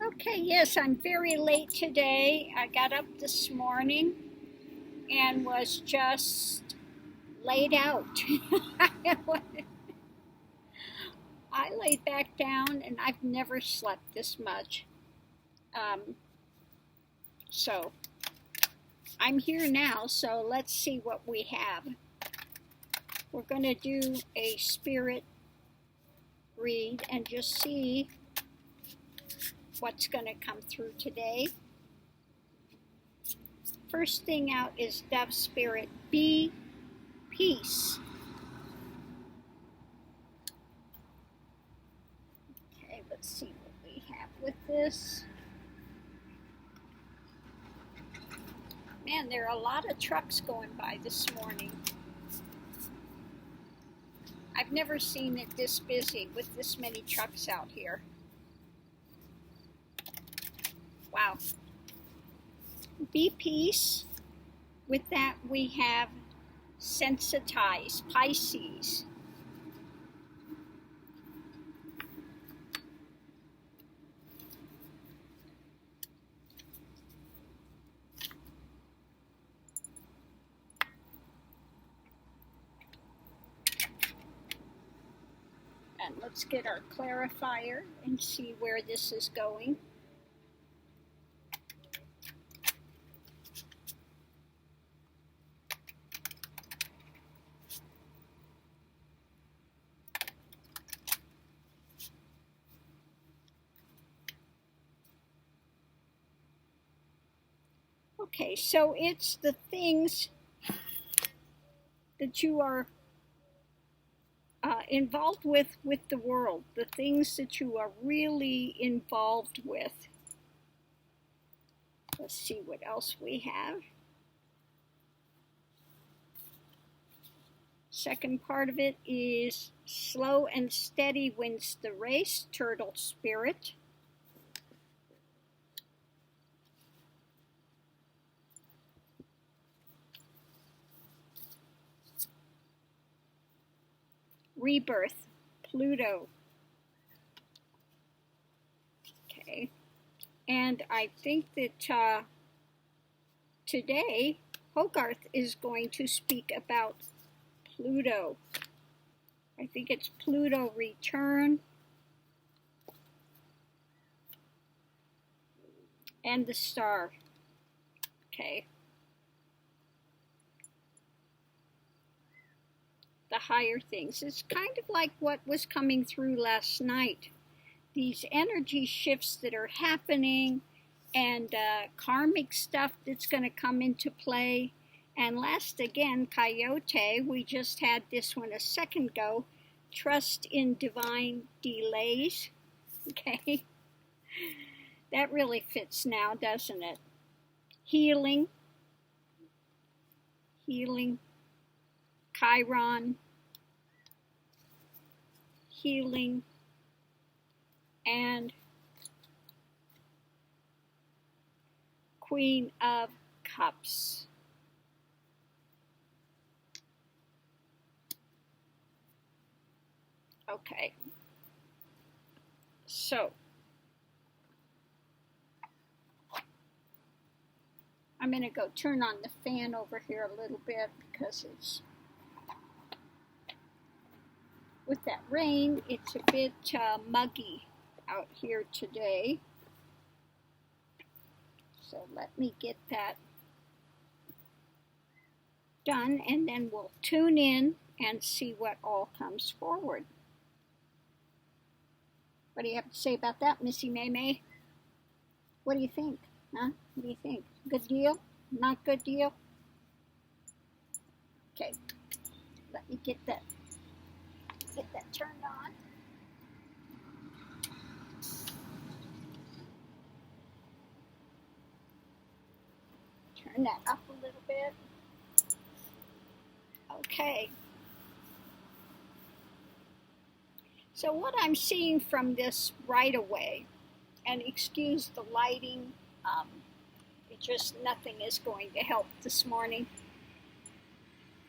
Okay, yes, I'm very late today. I got up this morning and was just laid out. I laid back down and I've never slept this much. Um, so I'm here now, so let's see what we have. We're going to do a spirit read and just see what's going to come through today. First thing out is Dove Spirit, be peace. Okay, let's see what we have with this. Man, there are a lot of trucks going by this morning. I've never seen it this busy with this many trucks out here. Wow. Be peace. With that, we have sensitize, Pisces. And let's get our clarifier and see where this is going. Okay, so it's the things that you are involved with the world, the things that you are really involved with. Let's see what else we have. Second part of it is slow and steady wins the race, Turtle Spirit. Rebirth, Pluto. Okay, and I think that today Hogarth is going to speak about Pluto. I think it's Pluto return and the star. Okay. The higher things. It's kind of like what was coming through last night. These energy shifts that are happening and karmic stuff that's going to come into play. And last again, Coyote, we just had this one a second ago, trust in divine delays. Okay, that really fits now, doesn't it? Healing, Chiron, healing, and Queen of Cups. Okay, so I'm going to go turn on the fan over here a little bit because it's, with that rain, it's a bit muggy out here today. So let me get that done and then we'll tune in and see what all comes forward. What do you have to say about that, Missy May May? What do you think? Huh? What do you think? Good deal? Not good deal? Okay, let me get that turned on. Turn that up a little bit. Okay. So what I'm seeing from this right away, and excuse the lighting, it just nothing is going to help this morning.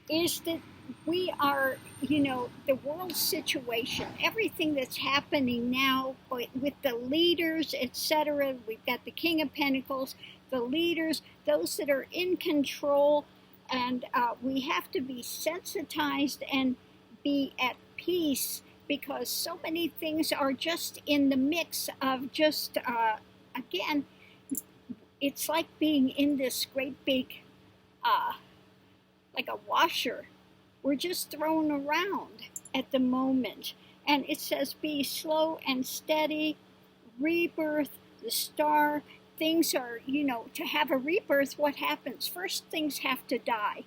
is that we are, the world situation, everything that's happening now with the leaders, etc. We've got the King of Pentacles, the leaders, those that are in control, and we have to be sensitized and be at peace because so many things are just in the mix of just, again, it's like being in this great big, like a washer. We're just thrown around at the moment. And it says be slow and steady, rebirth, the star. Things are, to have a rebirth, what happens? First, things have to die.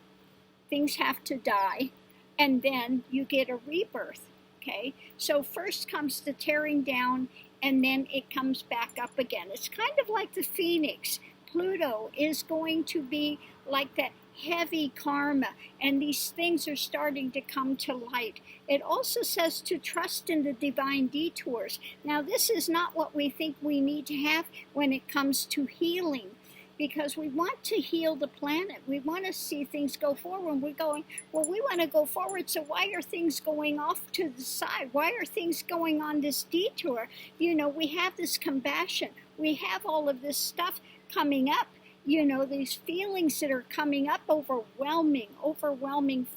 Things have to die, and then you get a rebirth, okay? So first comes the tearing down, and then it comes back up again. It's kind of like the phoenix. Pluto is going to be like that heavy karma, and these things are starting to come to light. It also says to trust in the divine detours. Now, this is not what we think we need to have when it comes to healing, because we want to heal the planet. We want to see things go forward. We're going, well, we want to go forward, so why are things going off to the side? Why are things going on this detour? We have this compassion. We have all of this stuff coming up. These feelings that are coming up, overwhelming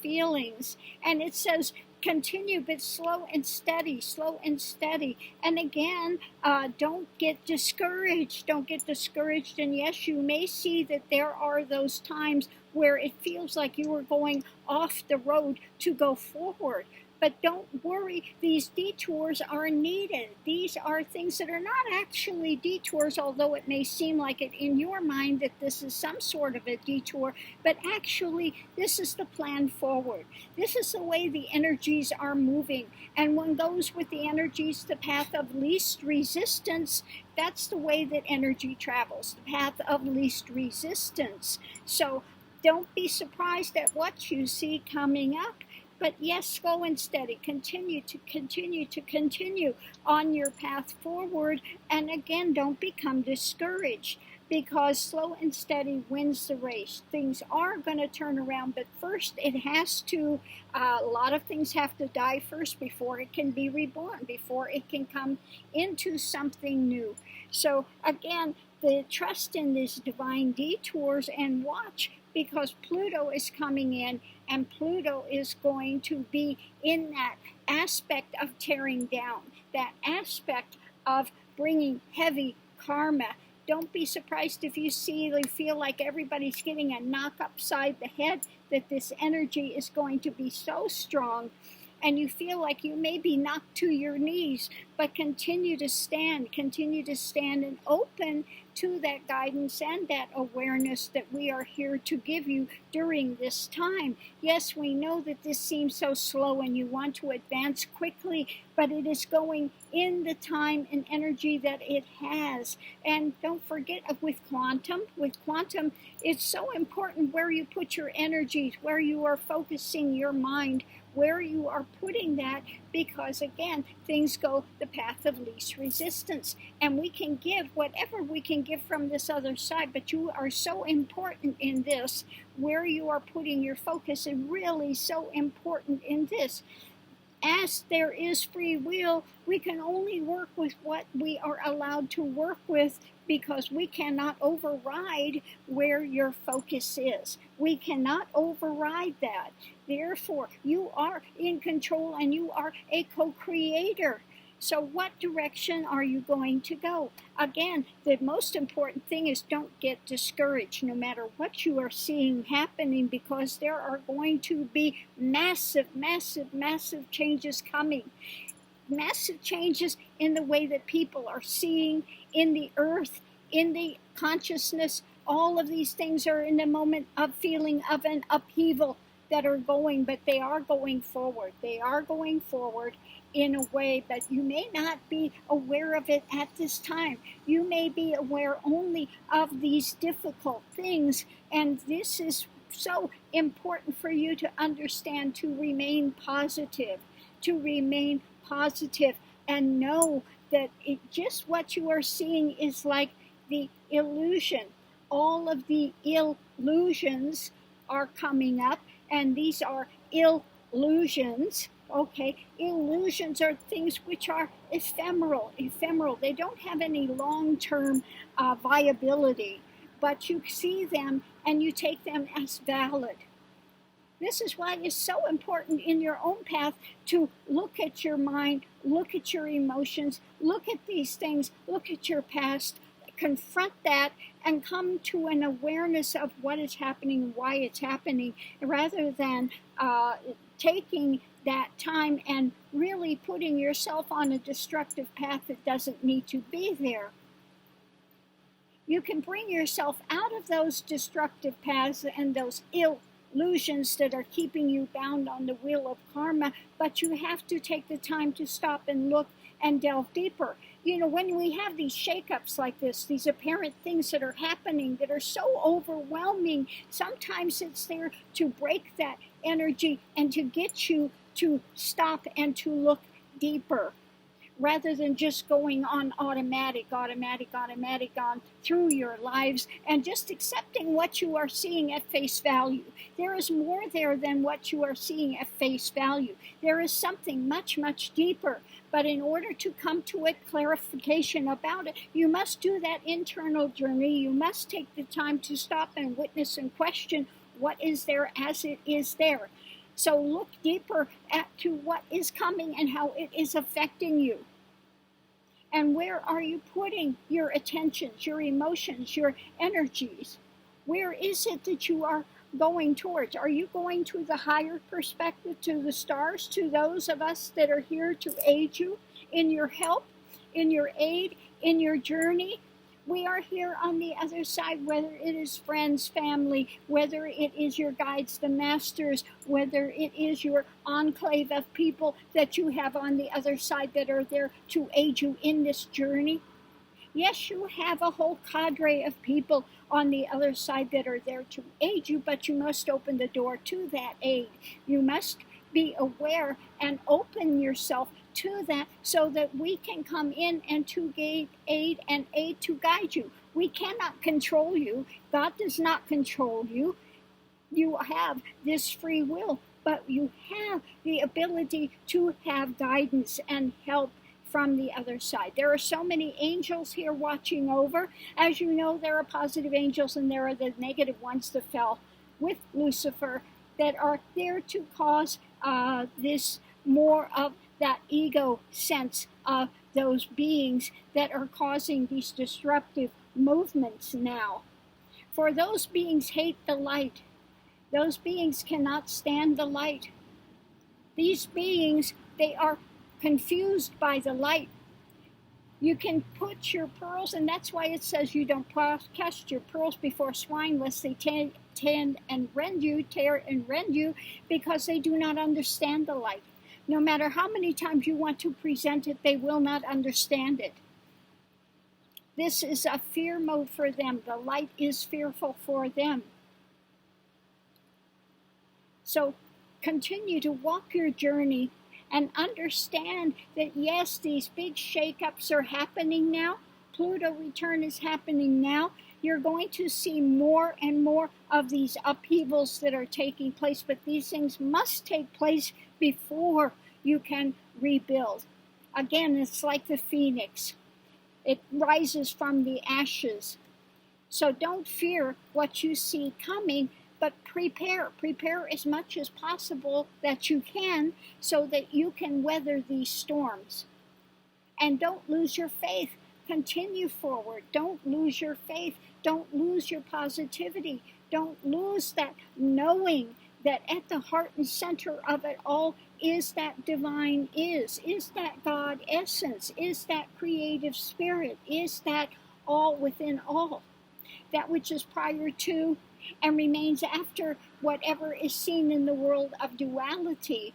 feelings. And it says, continue, but slow and steady, slow and steady. And again, don't get discouraged. Don't get discouraged. And yes, you may see that there are those times where it feels like you are going off the road to go forward. But don't worry, these detours are needed. These are things that are not actually detours, although it may seem like it in your mind that this is some sort of a detour, but actually this is the plan forward. This is the way the energies are moving. And one goes with the energies, the path of least resistance. That's the way that energy travels, the path of least resistance. So don't be surprised at what you see coming up. But yes, slow and steady. Continue on your path forward. And again, don't become discouraged, because slow and steady wins the race. Things are going to turn around, but first it has to, a lot of things have to die first before it can be reborn, before it can come into something new. So again, the trust in these divine detours and watch, because Pluto is coming in, and Pluto is going to be in that aspect of tearing down, that aspect of bringing heavy karma. Don't be surprised if you feel like everybody's getting a knock upside the head, that this energy is going to be so strong, and you feel like you may be knocked to your knees, but continue to stand and open to that guidance and that awareness that we are here to give you during this time. Yes, we know that this seems so slow and you want to advance quickly, but it is going in the time and energy that it has. And don't forget, with quantum, it's so important where you put your energies, where you are focusing your mind, where you are putting that, because again, things go the path of least resistance, and we can give whatever we can give from this other side, but you are so important in this. Where you are putting your focus is really so important in this. As there is free will, we can only work with what we are allowed to work with, because we cannot override where your focus is. We cannot override that. Therefore, you are in control and you are a co-creator. So what direction are you going to go? Again, the most important thing is don't get discouraged no matter what you are seeing happening, because there are going to be massive changes coming. Massive changes in the way that people are seeing, in the earth, in the consciousness. All of these things are in the moment of feeling of an upheaval that are going, but they are going forward. They are going forward in a way that you may not be aware of it at this time. You may be aware only of these difficult things, and this is so important for you to understand, to remain positive, and know that just what you are seeing is like the illusion. All of the illusions are coming up, And these are illusions. Okay, illusions are things which are ephemeral. They don't have any long-term viability, but you see them and you take them as valid. This is why it's so important in your own path to look at your mind, look at your emotions, look at these things, look at your past, confront that, and come to an awareness of what is happening, why it's happening, rather than taking that time and really putting yourself on a destructive path that doesn't need to be there. You can bring yourself out of those destructive paths and those illusions that are keeping you bound on the wheel of karma, but you have to take the time to stop and look and delve deeper. You know, when we have these shakeups like this, these apparent things that are happening that are so overwhelming, sometimes it's there to break that energy and to get you to stop and to look deeper, rather than just going on automatic on through your lives and just accepting what you are seeing at face value. There is more there than what you are seeing at face value. There is something much, much deeper. But in order to come to a clarification about it, you must do that internal journey. You must take the time to stop and witness and question what is there as it is there. So look deeper to what is coming and how it is affecting you. And where are you putting your attentions, your emotions, your energies? Where is it that you are going towards? Are you going to the higher perspective, to the stars, to those of us that are here to aid you in your help, in your aid, in your journey? We are here on the other side, whether it is friends, family, whether it is your guides, the masters, whether it is your enclave of people that you have on the other side that are there to aid you in this journey. Yes, you have a whole cadre of people on the other side that are there to aid you, but you must open the door to that aid. You must be aware and open yourself to that so that we can come in and to aid to guide you. We cannot control you. God does not control you. You have this free will, but you have the ability to have guidance and help from the other side. There are so many angels here watching over. As you know, there are positive angels and there are the negative ones that fell with Lucifer that are there to cause this more of that ego sense of those beings that are causing these disruptive movements now. For those beings hate the light. Those beings cannot stand the light. These beings, they are confused by the light. You can put your pearls, and that's why it says you don't cast your pearls before swine lest they tear and rend you, because they do not understand the light. No matter how many times you want to present it, they will not understand it. This is a fear mode for them. The light is fearful for them. So continue to walk your journey and understand that yes, these big shakeups are happening now. Pluto return is happening now. You're going to see more and more of these upheavals that are taking place, but these things must take place before you can rebuild. Again, it's like the phoenix. It rises from the ashes. So don't fear what you see coming, but prepare. Prepare as much as possible that you can so that you can weather these storms. And don't lose your faith. Continue forward. Don't lose your faith. Don't lose your positivity. Don't lose that knowing that at the heart and center of it all is that divine is that God essence, is that creative spirit, is that all within all. That which is prior to and remains after whatever is seen in the world of duality.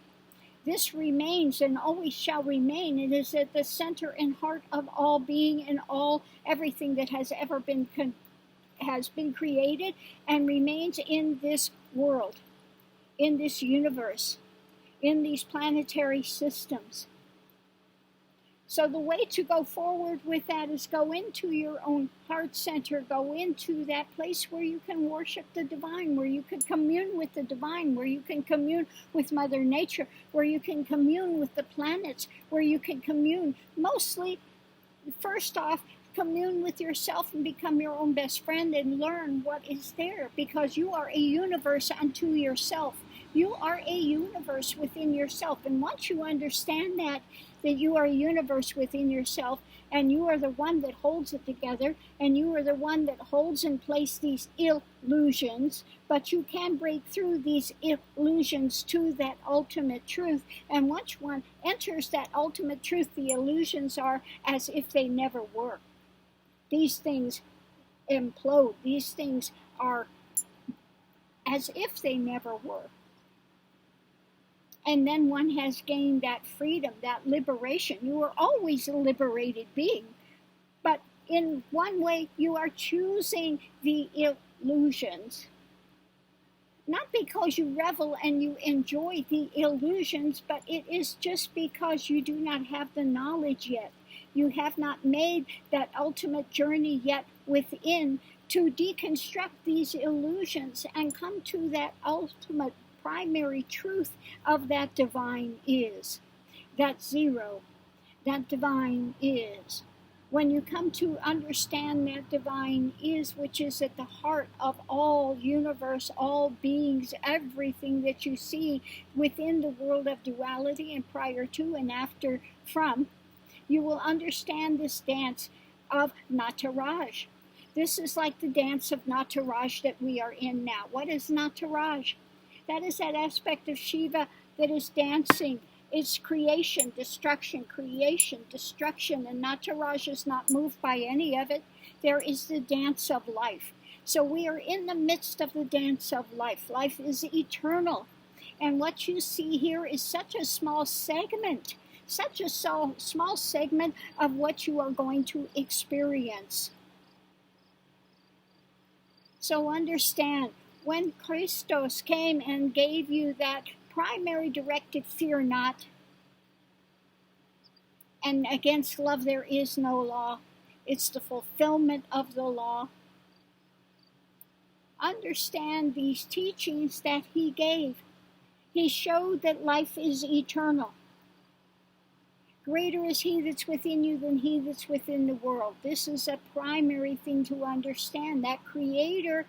This remains and always shall remain. It is at the center and heart of all being and all everything that has ever been created and remains in this world, in this universe, in these planetary systems. So the way to go forward with that is go into your own heart center, go into that place where you can worship the divine, where you can commune with the divine, where you can commune with Mother Nature, where you can commune with the planets, where you can commune mostly, first off, commune with yourself and become your own best friend and learn what is there, because you are a universe unto yourself. You are a universe within yourself. And once you understand that you are a universe within yourself, and you are the one that holds it together, and you are the one that holds in place these illusions, but you can break through these illusions to that ultimate truth. And once one enters that ultimate truth, the illusions are as if they never were. These things implode. These things are as if they never were. And then one has gained that freedom, that liberation. You are always a liberated being, but in one way you are choosing the illusions. Not because you revel and you enjoy the illusions, but it is just because you do not have the knowledge yet. You have not made that ultimate journey yet within to deconstruct these illusions and come to that ultimate primary truth of that divine is, that zero, that divine is. When you come to understand that divine is, which is at the heart of all universe, all beings, everything that you see within the world of duality and prior to and after from, you will understand this dance of Nataraj. This is like the dance of Nataraj that we are in now. What is Nataraj? That is that aspect of Shiva that is dancing. It's creation, destruction, and Nataraj is not moved by any of it. There is the dance of life. So we are in the midst of the dance of life. Life is eternal. And what you see here is such a small segment, small segment of what you are going to experience. So understand, when Christos came and gave you that primary directive, fear not, and against love there is no law, it's the fulfillment of the law. Understand these teachings that he gave. He showed that life is eternal. Greater is he that's within you than he that's within the world. This is a primary thing to understand. That creator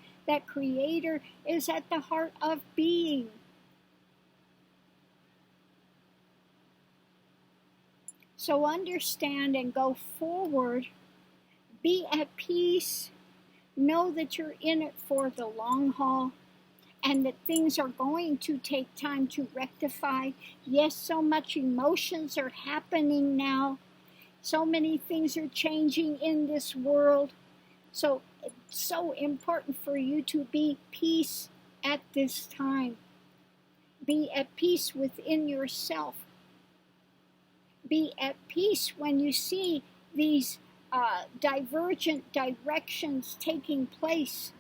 is at the heart of being. So understand and go forward. Be at peace. Know that you're in it for the long haul, and that things are going to take time to rectify. Yes, so much emotions are happening now. So many things are changing in this world. So it's so important for you to be peace at this time. Be at peace within yourself. Be at peace when you see these divergent directions taking place,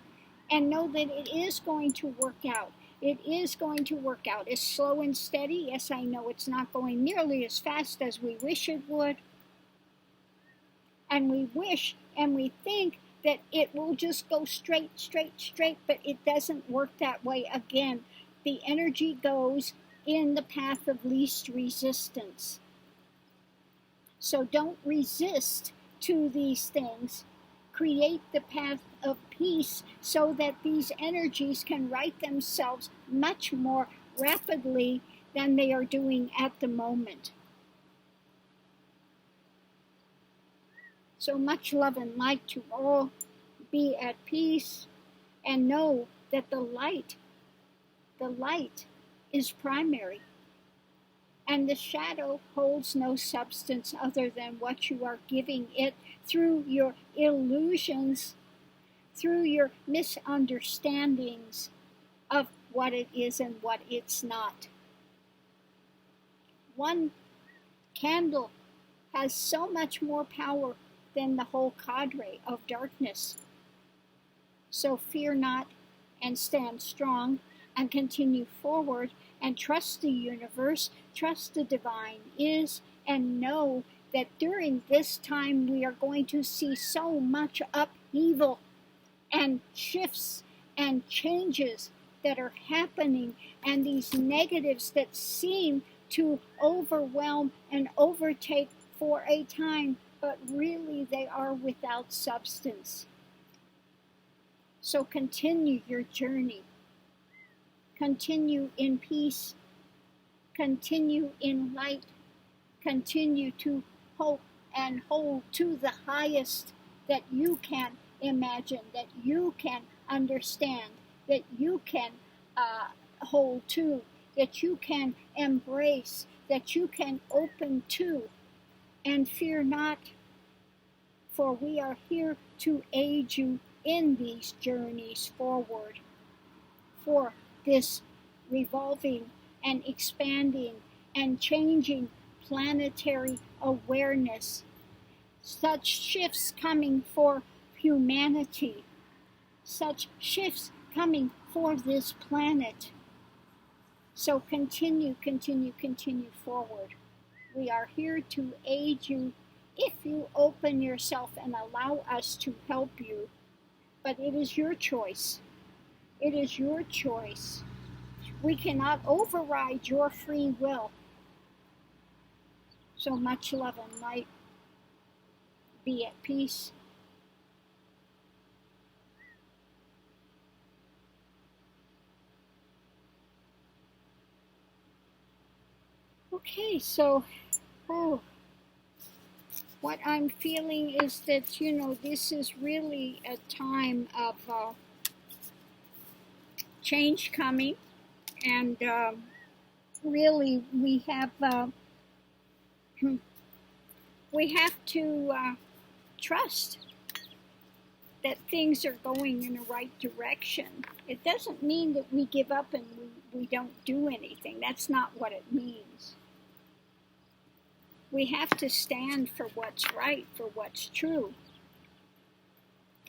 and know that it is going to work out. It is going to work out. It's slow and steady. Yes, I know it's not going nearly as fast as we wish it would. And we wish and we think that it will just go straight, but it doesn't work that way. Again, the energy goes in the path of least resistance. So don't resist to these things. Create the path of peace so that these energies can right themselves much more rapidly than they are doing at the moment. So much love and light to all. Be at peace and know that the light is primary. And the shadow holds no substance other than what you are giving it through your illusions, through your misunderstandings of what it is and what it's not. One candle has so much more power than the whole cadre of darkness. So fear not and stand strong and continue forward and trust the universe, trust the divine is, and know that during this time we are going to see so much upheaval and shifts and changes that are happening, and these negatives that seem to overwhelm and overtake for a time, but really they are without substance. So continue your journey. Continue in peace. Continue in light. Continue to hope and hold to the highest that you can imagine, that you can understand, that you can hold to, that you can embrace, that you can open to. And fear not, for we are here to aid you in these journeys forward, for this revolving and expanding and changing planetary awareness. Such shifts coming for humanity, such shifts coming for this planet. So continue forward. We are here to aid you if you open yourself and allow us to help you. But it is your choice. It is your choice. We cannot override your free will. So much love and light. Be at peace. Okay, so what I'm feeling is that, this is really a time of change coming, and really we have to trust that things are going in the right direction. It doesn't mean that we give up and we don't do anything. That's not what it means. We have to stand for what's right, for what's true.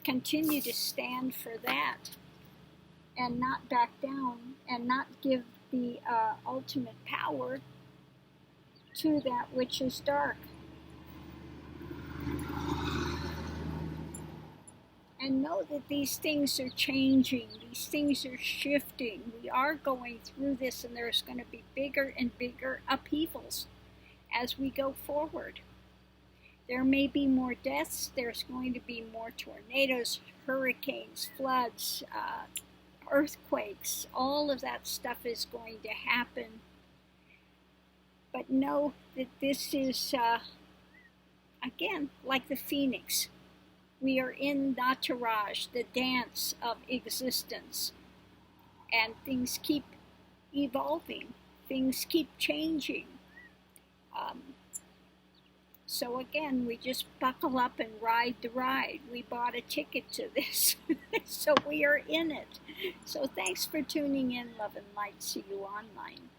Continue to stand for that and not back down and not give the ultimate power to that which is dark. And know that these things are changing, these things are shifting. We are going through this, and there's going to be bigger and bigger upheavals as we go forward. There may be more deaths, there's going to be more tornadoes, hurricanes, floods, earthquakes. All of that stuff is going to happen. But know that this is, again, like the phoenix. We are in Nataraj, the dance of existence. And things keep evolving. Things keep changing. So again, we just buckle up and ride the ride. We bought a ticket to this, so we are in it. So thanks for tuning in, love and light. See you online.